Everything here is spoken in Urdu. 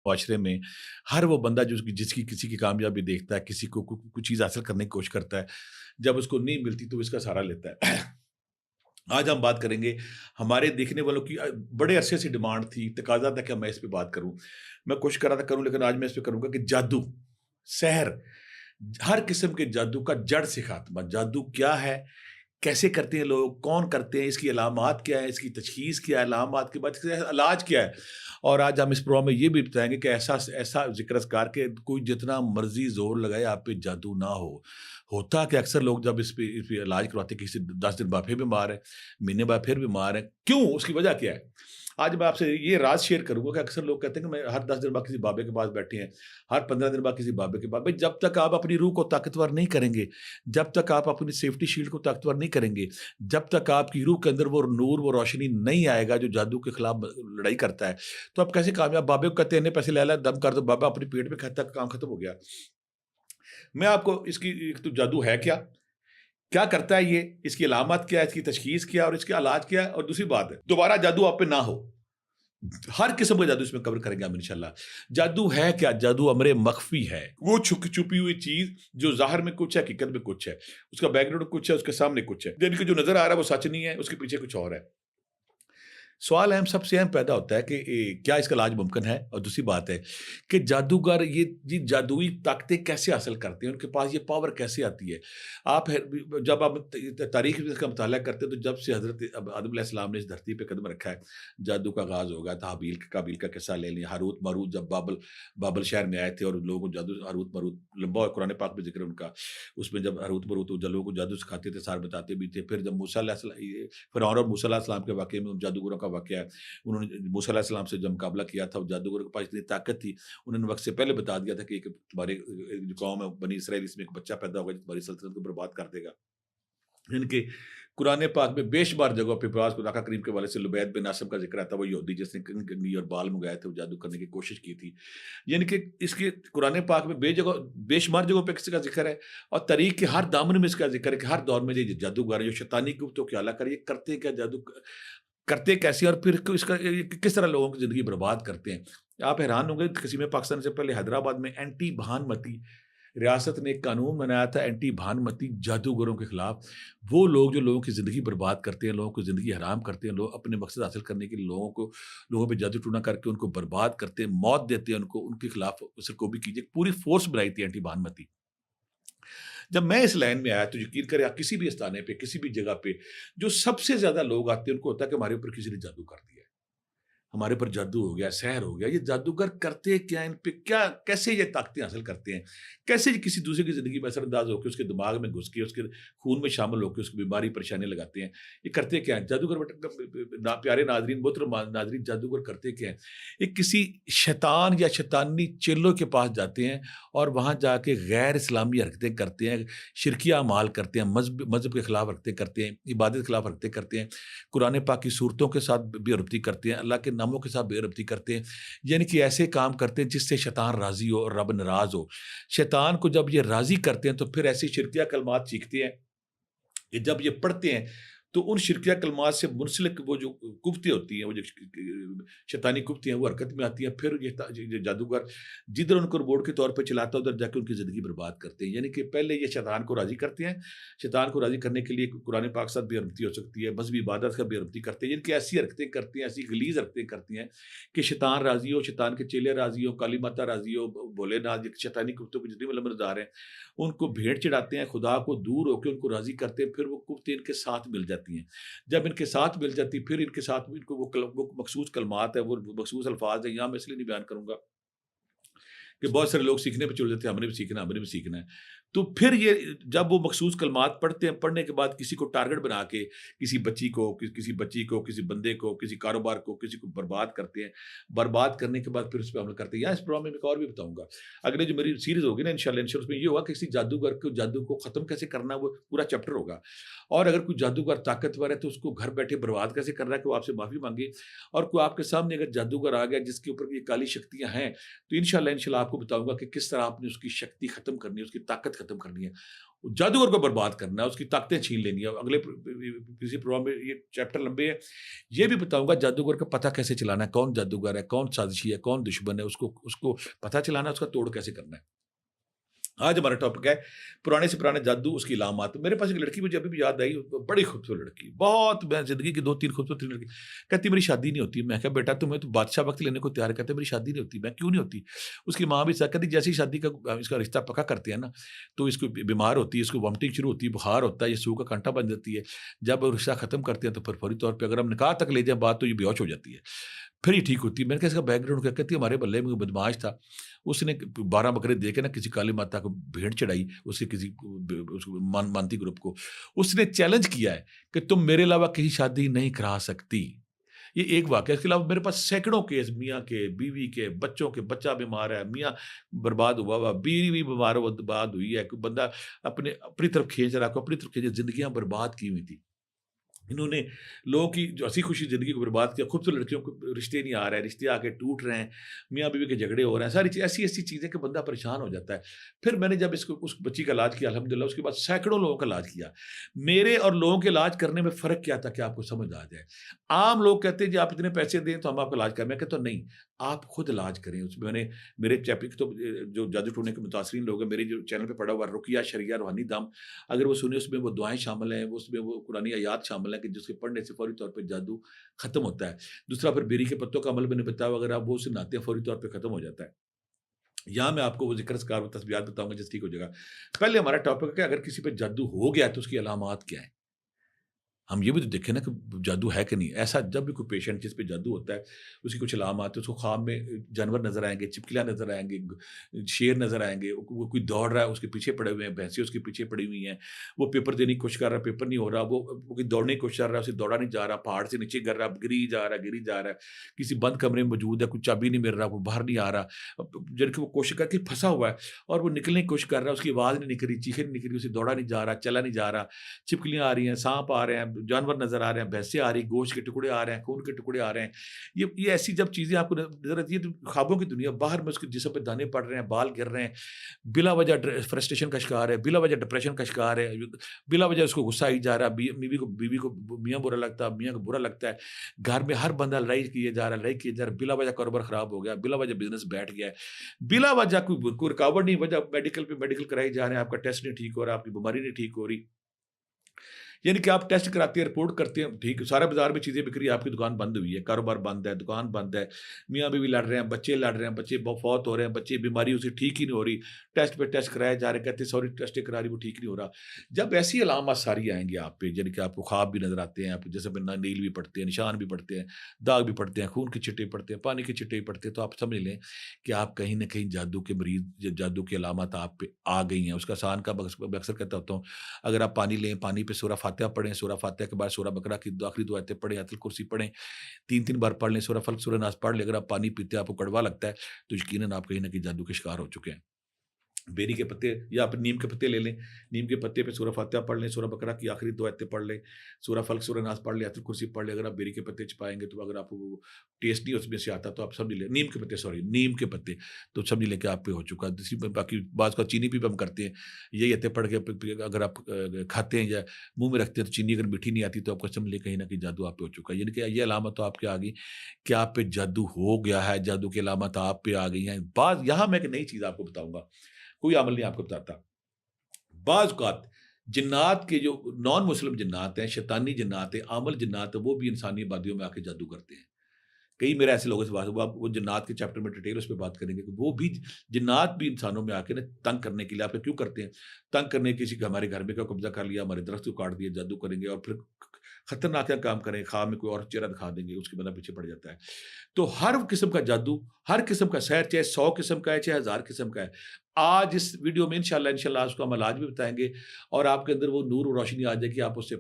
معاشرے میں ہر وہ بندہ جس کی کسی کی کامیابی دیکھتا ہے، کسی کو کوئی چیز حاصل کرنے کی کوشش کرتا ہے، جب اس کو نہیں ملتی تو وہ اس کا سہارا لیتا ہے۔ آج ہم بات کریں گے ہمارے دیکھنے والوں کی بڑے عرصے سے ڈیمانڈ تھی، تقاضا تھا کہ میں اس پہ بات کروں۔ میں کوشش کر رہا تھا کروں، لیکن آج میں اس پہ کروں گا کہ جادو، سحر، ہر قسم کے جادو کا جڑ سے خاتمہ۔ جادو کیا ہے؟ کیسے کرتے ہیں لوگ؟ کون کرتے ہیں؟ اس کی علامات کیا ہے؟ اس کی تشخیص کیا ہے؟ علامات کے بعد اس کا علاج کیا ہے؟ اور آج ہم اس پروگرام میں یہ بھی بتائیں گے کہ ایسا ذکر اذکار کہ کوئی جتنا مرضی زور لگائے آپ پہ جادو نہ ہو۔ ہوتا کہ اکثر لوگ جب اس پہ علاج کرواتے ہیں، کسی 10 دن بعد پھر بیمار ہے، مہینے بعد پھر بیمار ہے، کیوں؟ اس کی وجہ کیا ہے؟ آج میں آپ سے یہ راز شیئر کروں گا کہ اکثر لوگ کہتے ہیں کہ میں ہر 10 دن بعد کسی بابے کے پاس بیٹھے ہیں، ہر 15 دن بعد کسی بابے کے پاس۔ بھائی جب تک آپ اپنی روح کو طاقتور نہیں کریں گے، جب تک آپ اپنی سیفٹی شیلڈ کو طاقتور نہیں کریں گے، جب تک آپ کی روح کے اندر وہ نور، وہ روشنی نہیں آئے گا جو جادو کے خلاف لڑائی کرتا ہے، تو آپ کیسے کامیاب؟ بابے کو کہتے ہیں پیسے لے لے دم کر دو، بابا اپنے پیٹ میں کھاتا، کام ختم ہو گیا۔ میں آپ کو اس کی ایک تو جادو ہے کیا، کیا کرتا ہے یہ، اس کی علامات کیا ہے، اس کی تشخیص کیا ہے اور اس کا علاج کیا ہے، اور دوسری بات ہے دوبارہ جادو آپ پہ نہ ہو۔ ہر قسم کا جادو اس میں کور کریں گے ہم انشاءاللہ۔ جادو ہے کیا؟ جادو امر مخفی ہے، وہ چھپی ہوئی چیز جو ظاہر میں کچھ ہے، حقیقت میں کچھ ہے، اس کا بیک گراؤنڈ کچھ ہے، اس کے سامنے کچھ ہے، جن کو جو نظر آ رہا ہے وہ سچ نہیں ہے، اس کے پیچھے کچھ اور ہے۔ سوال سب سے اہم پیدا ہوتا ہے کہ کیا اس کا علاج ممکن ہے؟ اور دوسری بات ہے کہ جادوگر یہ جادوئی طاقتیں کیسے حاصل کرتے ہیں، ان کے پاس یہ پاور کیسے آتی ہے؟ جب آپ تاریخ میں اس کا مطالعہ کرتے ہیں تو جب سے حضرت آدم علیہ السلام نے اس دھرتی پہ قدم رکھا ہے، جادو کا آغاز ہوگا۔ تھا قابیل کا قصہ لے لیں، ہاروت ماروت جب بابل شہر میں آئے تھے اور لوگوں کو جادو، ہاروت ماروت لمبا ہے قرآن پاک میں ذکر ہے ان کا، اس میں جب ہاروت ماروت لوگوں کو جادو سکھاتے تھے، سار بتاتے بھی تھے۔ پھر جب موسیٰ علیہ السلام، فرعون اور موسیٰ علیہ السلام کے واقعے میں ان جادوگروں کا واقعہ ہے، انہوں نے موسیٰ علیہ السلام سے جب مقابلہ کیا تھا، جادوگروں کے پاس اتنی طاقت تھی، انہوں نے وقت سے پہلے بتا دیا تھا کہ تمہارے جو قوم ہے بنی اسرائیل، اس میں ایک بچہ پیدا ہوگا جو تمہاری سلطنت کو برباد کر دے گا۔ ان کے قرآن پاک میں بے شمار جگہوں پہ بعض کو آقا کریم کے والے سے لبید بن عاصم کا ذکر آتا ہے، وہ یہودی جس نے کنگھی اور بال منگائے تھے، وہ جادو کرنے کی کوشش کی تھی۔ یعنی کہ اس کے قرآن پاک میں بے شمار جگہوں پہ کسی کا ذکر ہے، اور تاریخ کے ہر دامن میں اس کا ذکر ہے کہ ہر دور میں یہ جادوگر جو شیطانی قوتوں کے اعلیٰ کر، یہ کرتے کیا، جادو کرتے کیسے، اور پھر اس کا کس طرح لوگوں کی زندگی برباد کرتے ہیں۔ آپ حیران ہوں گے، قصیم پاکستان سے پہلے حیدرآباد میں اینٹی بھانمتی ریاست نے ایک قانون بنایا تھا، اینٹی بھانمتی جادوگروں کے خلاف۔ وہ لوگ جو لوگوں کی زندگی برباد کرتے ہیں، لوگوں کو زندگی حرام کرتے ہیں، لوگ اپنے مقصد حاصل کرنے کے لیے لوگوں پہ جادو ٹونا کر کے ان کو برباد کرتے ہیں، موت دیتے ہیں ان کے خلاف سرکوبی کیجیے، پوری فورس بنائی تھی اینٹی بھانمتی۔ جب میں اس لائن میں آیا تو یقین کریں آپ کسی بھی استانے پہ، کسی بھی جگہ پہ جو سب سے زیادہ لوگ آتے ہیں ان کو ہوتا ہے کہ ہمارے اوپر کسی نے جادو کر دیا ہے، ہمارے پر جادو ہو گیا، سحر ہو گیا۔ یہ جادوگر کرتے کیا، ان پہ کیا، کیسے یہ طاقتیں حاصل کرتے ہیں، کیسے یہ کسی دوسرے کی زندگی میں اثر انداز ہو کے اس کے دماغ میں گھس کے اس کے خون میں شامل ہو کے اس کو بیماری پریشانی لگاتے ہیں؟ یہ کرتے کیا ہیں جادوگر؟ پیارے ناظرین، محترم ناظرین، جادوگر کرتے کیا ہیں؟ یہ کسی شیطان یا شیطانی چیلوں کے پاس جاتے ہیں اور وہاں جا کے غیر اسلامی حرکتیں کرتے ہیں، شرکیہ اعمال کرتے ہیں، مذہب کے خلاف حرکتیں کرتے ہیں، عبادت کے خلاف حرکتیں کرتے ہیں، قرآن پاک کی صورتوں کے ساتھ بے ربطی کرتے ہیں، اللہ کے ناموں کے ساتھ بے ربطی کرتے ہیں۔ یعنی کہ ایسے کام کرتے ہیں جس سے شیطان راضی ہو اور رب ناراض ہو۔ شیطان کو جب یہ راضی کرتے ہیں تو پھر ایسی شرکیہ کلمات سیکھتے ہیں کہ جب یہ پڑھتے ہیں تو ان شرکیہ کلمات سے منسلک وہ جو قوتیں ہوتی ہیں، وہ جو شیطانی قوتیں ہیں وہ حرکت میں آتی ہیں۔ پھر یہ جادوگر جدھر ان کو روبوٹ کے طور پہ چلاتا ہے ادھر جا کے ان کی زندگی برباد کرتے ہیں۔ یعنی کہ پہلے یہ شیطان کو راضی کرتے ہیں، شیطان کو راضی کرنے کے لیے قرآن پاک ساتھ بے ربطی ہو سکتی ہے، مذہبی عبادت کا بے ربطی کرتے ہیں، یعنی کہ ایسی حرکتیں کرتے ہیں، ایسی غلیظ حرکتیں کرتی ہیں کہ شیطان راضی ہو، شیطان کے چیلے راضی ہو، کالی ماتا راضی ہو، بھولے ناتھ، شیطانی قوتوں کو جتنی ملمزدار ہیں ان کو بھیڑ چڑھاتے ہیں، خدا کو دور ہو کے ان کو راضی کرتے ہیں۔ پھر وہ قوتیں ان کے ساتھ مل جاتی ہیں، جب ان کے ساتھ مل جاتی پھر ان کے ساتھ ان کو وہ مخصوص کلمات ہے، وہ مخصوص الفاظ ہیں، یہاں میں اس لیے نہیں بیان کروں گا کہ بہت سارے لوگ سیکھنے پہ چل جاتے ہیں، ہم نے بھی سیکھنا ہے، ہم نے بھی سیکھنا ہے۔ تو پھر یہ جب وہ مخصوص کلمات پڑھتے ہیں، پڑھنے کے بعد کسی کو ٹارگٹ بنا کے کسی بچی کو، کسی بندے کو، کسی کاروبار کو، کسی کو برباد کرتے ہیں۔ برباد کرنے کے بعد پھر اس پہ عمل کرتے ہیں۔ یا اس پروگرام میں ایک اور بھی بتاؤں گا، اگلے جو میری سیریز ہوگی نا انشاءاللہ اس میں یہ ہوگا کہ کسی جادوگر کو جادو کو ختم کیسے کرنا، وہ پورا چیپٹر ہوگا۔ اور اگر کوئی جادوگر طاقتور ہے تو اس کو گھر بیٹھے برباد کیسے کرنا ہے کہ وہ آپ سے معافی مانگے، اور کوئی آپ کے سامنے اگر جادوگر آ گیا جس کے اوپر یہ کالی شکتیاں ہیں تو انشاءاللہ آپ کو بتاؤں گا کہ کس طرح آپ نے اس کی شکتی ختم کرنی ہے، اس کی طاقت ختم کرنی ہے، جادوگر کو برباد کرنا ہے، اس کی طاقتیں چھین لینی ہے۔ اگلے کسی پروگرام میں یہ چیپٹر لمبے ہیں، یہ بھی بتاؤں گا جادوگر کا پتہ کیسے چلانا ہے، کون جادوگر ہے، کون سازشی ہے، کون دشمن ہے، اس کو پتہ چلانا ہے، اس کا توڑ کیسے کرنا ہے۔ آج ہمارا ٹاپک ہے پرانے سے پرانے جادو، اس کی علامات۔ میرے پاس ایک لڑکی مجھے ابھی بھی یاد آئی، بڑی خوبصورت لڑکی، بہت، میں زندگی کی 2-3 خوبصورت لڑکی، کہتی میری شادی نہیں ہوتی۔ میں کہا بیٹا تمہیں تو بادشاہ وقت لینے کو تیار کرتے، میری شادی نہیں ہوتی۔ میں کیوں نہیں ہوتی؟ اس کی ماں بھی ساتھ کہتی جیسے ہی شادی کا اس کا رشتہ پکا کرتے ہیں نا، تو اس کو بیمار ہوتی ہے، اس کو وامٹنگ شروع ہوتی ہے، بخار ہوتا ہے، یہ سو کا کانٹا بن جاتی ہے۔ جب رشتہ ختم کرتے ہیں تو پھر فوری طور پہ اگر ہم نکاح تک لے جائیں بات تو یہ بے ہوش ہو جاتی ہے، پھر یہ ٹھیک ہوتی ہے۔ میں نے کہا اس کا بیک گراؤنڈ کیا؟ کہتی ہے ہمارے بلے میں بدماش تھا، اس نے 12 بکرے دے کے نا کسی کالی ماتا کو بھیڑ چڑھائی، اس کے کسی مانتی گروپ کو، اس نے چیلنج کیا ہے کہ تم میرے علاوہ کہیں شادی نہیں کرا سکتی۔ یہ ایک واقعہ، اس کے علاوہ میرے پاس سینکڑوں کیس، میاں کے، بیوی کے، بچوں کے، بچہ بیمار ہے، میاں برباد ہوا، بیوی بیمار برباد ہوئی ہے، کوئی بندہ اپنی طرف کھینچ رہا، کو اپنی طرف کھینچ، زندگیاں برباد کی ہوئی تھی۔ انہوں نے لوگوں کی جو ہنسی خوشی زندگی کو برباد کیا، خوبصورت لڑکیوں کو رشتے نہیں آ رہے ہیں، رشتے آ کے ٹوٹ رہے ہیں، میاں بیوی کے جھگڑے ہو رہے ہیں، ساری ایسی ایسی چیزیں کہ بندہ پریشان ہو جاتا ہے۔ پھر میں نے جب اس بچی کا علاج کیا الحمدللہ، اس کے بعد سینکڑوں لوگوں کا علاج کیا۔ میرے اور لوگوں کے علاج کرنے میں فرق کیا تھا کہ آپ کو سمجھ آ جائے۔ عام لوگ کہتے ہیں جی آپ اتنے پیسے دیں تو ہم آپ کا علاج کریں، میں کہتا ہوں نہیں، آپ خود علاج کریں۔ اس میں نے میرے چیپٹر تو جو جادو ٹونے کے متاثرین لوگ ہیں، میرے جو چینل پہ پڑا ہوا رقیہ شرعیہ روحانی دم، اگر وہ سنیں اس میں وہ دعائیں شامل ہیں، اس میں وہ قرآنی آیات شامل ہیں کہ جس کے پڑھنے سے فوری طور پہ جادو ختم ہوتا ہے۔ دوسرا پھر بیری کے پتوں کا عمل میں نے بتایا، اگر آپ وہ اسے نہاتے ہیں فوری طور پہ ختم ہو جاتا ہے۔ یہاں میں آپ کو وہ ذکر اذکار و تسبیحات بتاؤں گا جس ٹھیک ہو جائے گا۔ پہلے ہمارا ٹاپک ہے کہ اگر کسی پہ جادو ہو گیا تو اس کی علامات کیا ہیں۔ ہم یہ بھی تو دیکھیں نا کہ جادو ہے کہ نہیں۔ ایسا جب بھی کوئی پیشنٹ جس پہ جادو ہوتا ہے، اس کی کچھ علامات ہے، اس کو خواب میں جانور نظر آئیں گے، چپکلیاں نظر آئیں گے، شیر نظر آئیں گے، وہ کوئی دوڑ رہا ہے اس کے پیچھے پڑے ہوئے ہیں، بھینسیں اس کے پیچھے پڑی ہوئی ہیں، وہ پیپر دینے کی کوشش کر رہا ہے، پیپر نہیں ہو رہا، وہ کوئی دوڑنے کی کوشش کر رہا ہے، اسے دوڑا نہیں جا رہا، پہاڑ سے نیچے گر رہا، گری جا رہا ہے، کسی بند کمرے میں موجود ہے، کوئی چابی نہیں مل رہا، وہ باہر نہیں آ رہا، جن کی وہ کوشش کر کے پھنسا ہوا ہے اور وہ نکلنے کی کوشش کر رہا ہے، اس کی آواز نہیں نکل رہی، چیخیں نہیں نکل رہی، اسے دوڑا نہیں جا رہا، چلا نہیں جا رہا، چپکلیاں آ رہی ہیں، سانپ آ رہے ہیں، جانور نظر آ رہے ہیں، بھینسیں آ رہی ہیں، گوشت کے ٹکڑے آ رہے ہیں، خون کے ٹکڑے آ رہے ہیں۔ یہ ایسی جب چیزیں آپ کو نظر آتی ہے تو خوابوں کی دنیا، باہر میں اس کے جسم پہ دانے پڑ رہے ہیں، بال گر رہے ہیں، بلا وجہ فرسٹریشن کا شکار ہے، بلا وجہ ڈپریشن کا شکار ہے، بلا وجہ اس کو غصہ آئی جا رہا ہے، بیوی کو میاں برا لگتا ہے، میاں کو برا لگتا ہے، گھر میں ہر بندہ لڑائی کیے جا رہا ہے، بلا وجہ کاروبار خراب ہو گیا، بلا وجہ بزنس بیٹھ گیا ہے، بلا وجہ کوئی رکاوٹ نہیں، وجہ میڈیکل کرائی جا رہے ہیں، آپ کا ٹیسٹ نہیں ٹھیک ہو رہا، آپ کی بیماری نہیں ٹھیک ہو رہی، یعنی کہ آپ ٹیسٹ کراتے ہیں، رپورٹ کرتے ہیں، ٹھیک سارا بازار میں چیزیں بک رہی ہے، آپ کی دکان بند ہوئی ہے، کاروبار بند ہے، دکان بند ہے، میاں بیوی لڑ رہے ہیں، بچے لڑ رہے ہیں، بچے فوت ہو رہے ہیں، بچے بیماری اسے ٹھیک ہی نہیں ہو رہی، ٹیسٹ پہ ٹیسٹ کرائے جا رہے ہیں، کہتے ہیں سوری ٹیسٹ کرا رہی وہ ٹھیک نہیں ہو رہا۔ جب ایسی علامات ساری آئیں گی آپ پہ، یعنی کہ آپ کو خواب بھی نظر آتے ہیں، آپ جیسے نیل بھی پڑتے ہیں، نشان بھی پڑتے ہیں، داغ بھی پڑتے ہیں، خون کے چھٹے پڑتے ہیں، پانی کے چھٹے پڑتے ہیں، تو آپ سمجھ لیں کہ آپ کہیں نہ کہیں جادو کے مریض، جادو کی علامات آپ پہ آ گئی ہیں۔ اس کا آسان کا میں اکثر کہتا ہوتا ہوں، اگر آپ پانی لیں، پانی پہ سورہ فاتحہ پڑھیں، سورہ فاتحہ کے بعد سورہ بقرہ کی آخری دو آیتیں پڑھیں، آیت الکرسی پڑھیں، 3 بار پڑھ لیں، سورہ فلق سورہ ناس پڑھ لیں۔ اگر آپ پانی پیتے ہیں آپ کو کڑوا لگتا ہے تو یقیناً آپ کہیں نہ کہیں جادو کے شکار ہو چکے ہیں۔ بیری کے پتے یا آپ نیم کے پتے لے لیں، نیم کے پتے پہ سورہ فاتحہ پڑھ لیں، سورہ بقرہ کی آخری 2 آیتیں پڑھ لیں، سورہ فلق سورہ ناس پڑھ لیں، آیت الکرسی پڑھ لیں۔ اگر آپ بیری کے پتے چپائیں گے تو اگر آپ کو ٹیسٹ نہیں اس میں سے آتا تو آپ سمجھ لیں، نیم کے پتے تو سمجھ لیں کہ آپ پہ ہو چکا ہے۔ باقی بعض کا چینی بھی ہم کرتے ہیں، یہی آیتیں پڑھ کے اگر آپ کھاتے ہیں یا منہ میں رکھتے ہیں تو چینی اگر میٹھی نہیں آتی تو آپ کو سمجھ لیں کہیں نہ کہیں جادو آپ پہ ہو چکا ہے۔ یعنی کہ یہ علامت تو آپ کے آ گئی کہ آپ پہ جادو ہو گیا ہے، جادو کی علامت آپ پہ آ گئی ہیں۔ بعض یہاں میں ایک نئی چیز آپ کو بتاؤں گا، کوئی عمل نہیں آپ کو بتاتا۔ بعض اوقات جنات کے جو نان مسلم جنات ہیں، شیطانی جنات ہیں، عامل جنات ہیں، وہ بھی انسانی آبادیوں میں آ کے جادو کرتے ہیں۔ کئی میرے ایسے لوگوں سے بات ہوا، وہ جنات کے چیپٹر میں ڈیٹیل اس پہ بات کریں گے کہ وہ بھی جنات بھی انسانوں میں آ کے نا تنگ کرنے کے لیے آپ کیوں کرتے ہیں، تنگ کرنے کسی کا ہمارے گھر میں کا قبضہ کر لیا، ہمارے درخت کو کاٹ دیا، جادو کریں گے اور پھر خطرناک کام کریں، خواب میں کوئی اور چہرہ دکھا دیں گے، اس کے بندہ پیچھے پڑ جاتا ہے۔ تو ہر قسم کا جادو، ہر قسم کا سحر، چاہے 100 قسم کا ہے چاہے 1000 قسم کا ہے، آج اس ویڈیو میں انشاءاللہ اس کو ہم علاج بھی بتائیں گے اور آپ کے اندر وہ نور و روشنی آ جائے گی، آپ اس سے